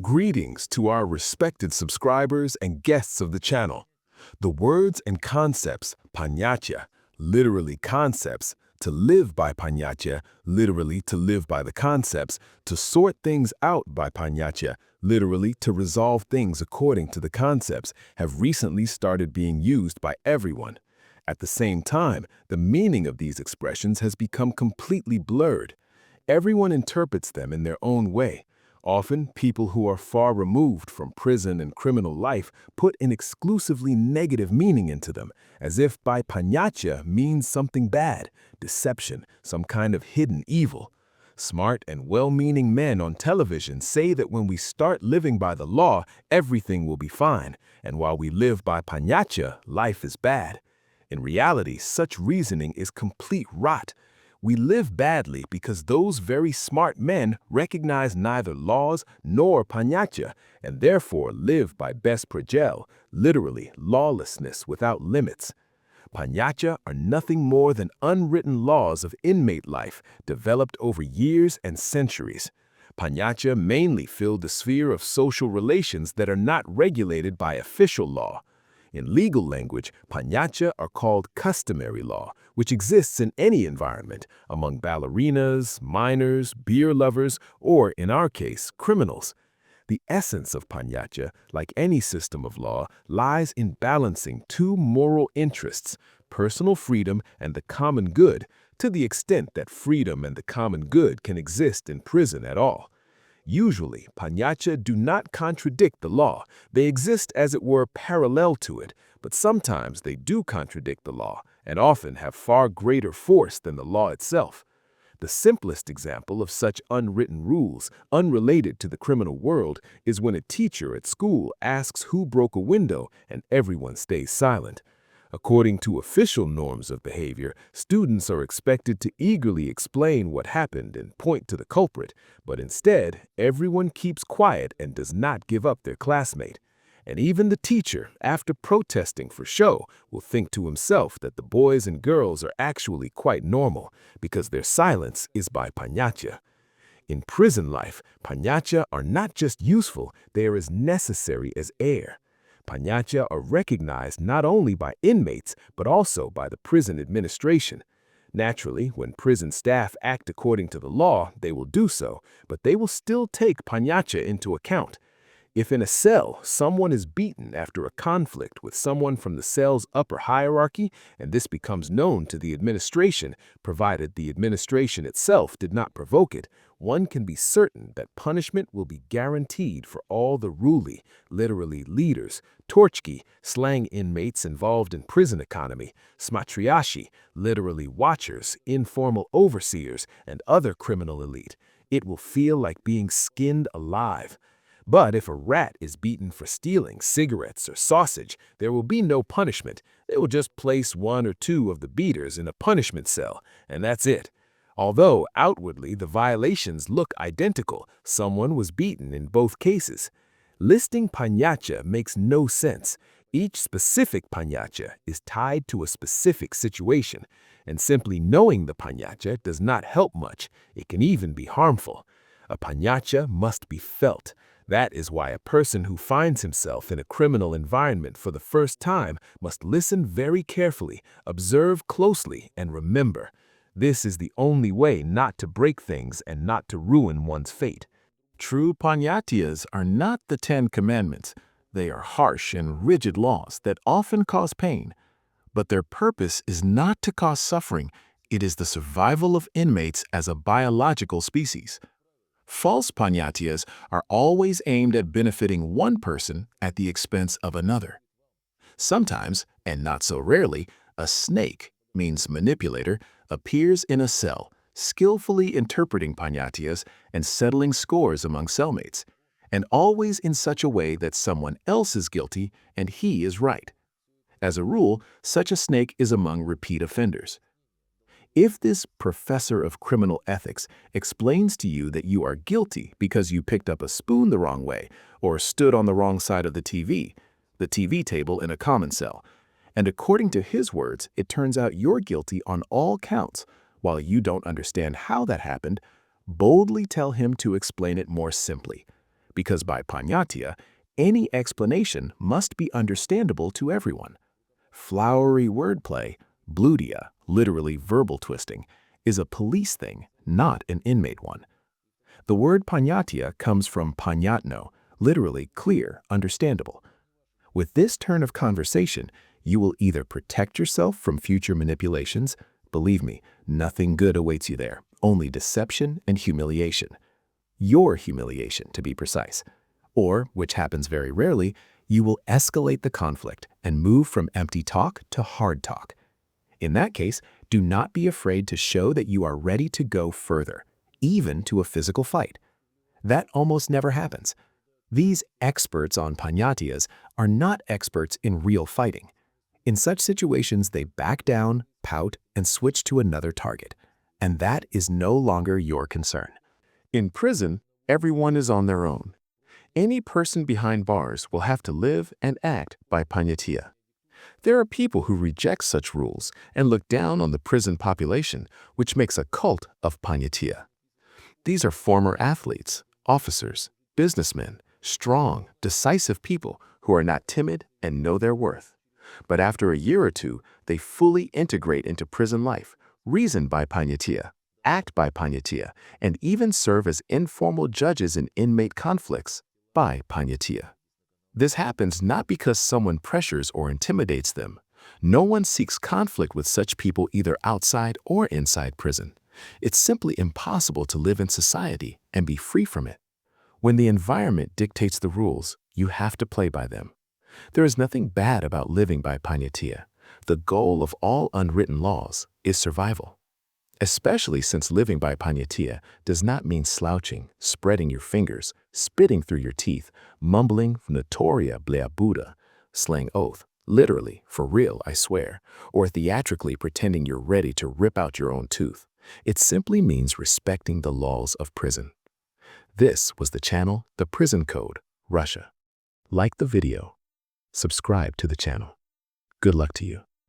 Greetings to our respected subscribers and guests of the channel. The words and concepts ponyatiya, literally concepts, to live by ponyatiya, literally to live by the concepts, to sort things out by ponyatiya, literally to resolve things according to the concepts, have recently started being used by everyone. At the same time, the meaning of these expressions has become completely blurred. Everyone interprets them in their own way. Often, people who are far removed from prison and criminal life put an exclusively negative meaning into them, as if by ponyatiya means something bad, deception, some kind of hidden evil. Smart and well-meaning men on television say that when we start living by the law, everything will be fine, and while we live by ponyatiya, life is bad. In reality, such reasoning is complete rot. We live badly because those very smart men recognize neither laws nor ponyatiya, and therefore live by bes prajel, literally lawlessness without limits. Ponyatiya are nothing more than unwritten laws of inmate life developed over years and centuries. Ponyatiya mainly fill the sphere of social relations that are not regulated by official law. In legal language, ponyatiya are called customary law, which exists in any environment, among ballerinas, minors, beer lovers, or, in our case, criminals. The essence of ponyatiya, like any system of law, lies in balancing two moral interests, personal freedom and the common good, to the extent that freedom and the common good can exist in prison at all. Usually, ponyatiya do not contradict the law. They exist as it were parallel to it, but sometimes they do contradict the law and often have far greater force than the law itself. The simplest example of such unwritten rules, unrelated to the criminal world, is when a teacher at school asks who broke a window and everyone stays silent. According to official norms of behavior, students are expected to eagerly explain what happened and point to the culprit, but instead, everyone keeps quiet and does not give up their classmate. And even the teacher, after protesting for show, will think to himself that the boys and girls are actually quite normal, because their silence is by ponyatiya. In prison life, ponyatiya are not just useful, they are as necessary as air. Ponyatiya are recognized not only by inmates, but also by the prison administration. Naturally, when prison staff act according to the law, they will do so, but they will still take ponyatiya into account. If in a cell, someone is beaten after a conflict with someone from the cell's upper hierarchy, and this becomes known to the administration, provided the administration itself did not provoke it, one can be certain that punishment will be guaranteed for all the ruli, literally leaders, torchki, slang inmates involved in prison economy, smatriashi, literally watchers, informal overseers, and other criminal elite. It will feel like being skinned alive. But if a rat is beaten for stealing cigarettes or sausage, there will be no punishment. They will just place one or two of the beaters in a punishment cell, and that's it. Although outwardly the violations look identical, someone was beaten in both cases. Listing ponyatiya makes no sense. Each specific ponyatiya is tied to a specific situation, and simply knowing the ponyatiya does not help much. It can even be harmful. A ponyatiya must be felt. That is why a person who finds himself in a criminal environment for the first time must listen very carefully, observe closely, and remember. This is the only way not to break things and not to ruin one's fate. True ponyatiyas are not the 10 Commandments. They are harsh and rigid laws that often cause pain. But their purpose is not to cause suffering. It is the survival of inmates as a biological species. False ponyatiyas are always aimed at benefiting one person at the expense of another. Sometimes, and not so rarely, a snake, means manipulator, appears in a cell, skillfully interpreting ponyatiyas and settling scores among cellmates, and always in such a way that someone else is guilty and he is right. As a rule, such a snake is among repeat offenders. If this professor of criminal ethics explains to you that you are guilty because you picked up a spoon the wrong way or stood on the wrong side of the TV table in a common cell, and according to his words, it turns out you're guilty on all counts, while you don't understand how that happened, boldly tell him to explain it more simply. because by ponyatiya, any explanation must be understandable to everyone. Flowery wordplay, glorification, literally verbal twisting, is a police thing, not an inmate one. The word ponyatiya comes from ponyatno, literally clear, understandable. With this turn of conversation, you will either protect yourself from future manipulations, believe me, nothing good awaits you there, only deception and humiliation. Your humiliation, to be precise. Or, which happens very rarely, you will escalate the conflict and move from empty talk to hard talk. In that case, do not be afraid to show that you are ready to go further, even to a physical fight. That almost never happens. These experts on ponyatiyas are not experts in real fighting. In such situations, they back down, pout, and switch to another target. And that is no longer your concern. In prison, everyone is on their own. Any person behind bars will have to live and act by ponyatiya. There are people who reject such rules and look down on the prison population, which makes a cult of ponyatiya. These are former athletes, officers, businessmen, strong, decisive people who are not timid and know their worth. But after a year or two, they fully integrate into prison life, reason by ponyatiya, act by ponyatiya, and even serve as informal judges in inmate conflicts by ponyatiya. This happens not because someone pressures or intimidates them. No one seeks conflict with such people either outside or inside prison. It's simply impossible to live in society and be free from it. When the environment dictates the rules, you have to play by them. There is nothing bad about living by ponyatiya. The goal of all unwritten laws is survival. Especially since living by ponyatiya does not mean slouching, spreading your fingers, spitting through your teeth, mumbling notoria blea Buddha, slang oath, literally, for real, I swear, or theatrically pretending you're ready to rip out your own tooth. It simply means respecting the laws of prison. This was the channel, The Prison Code, Russia. Like the video. Subscribe to the channel. Good luck to you.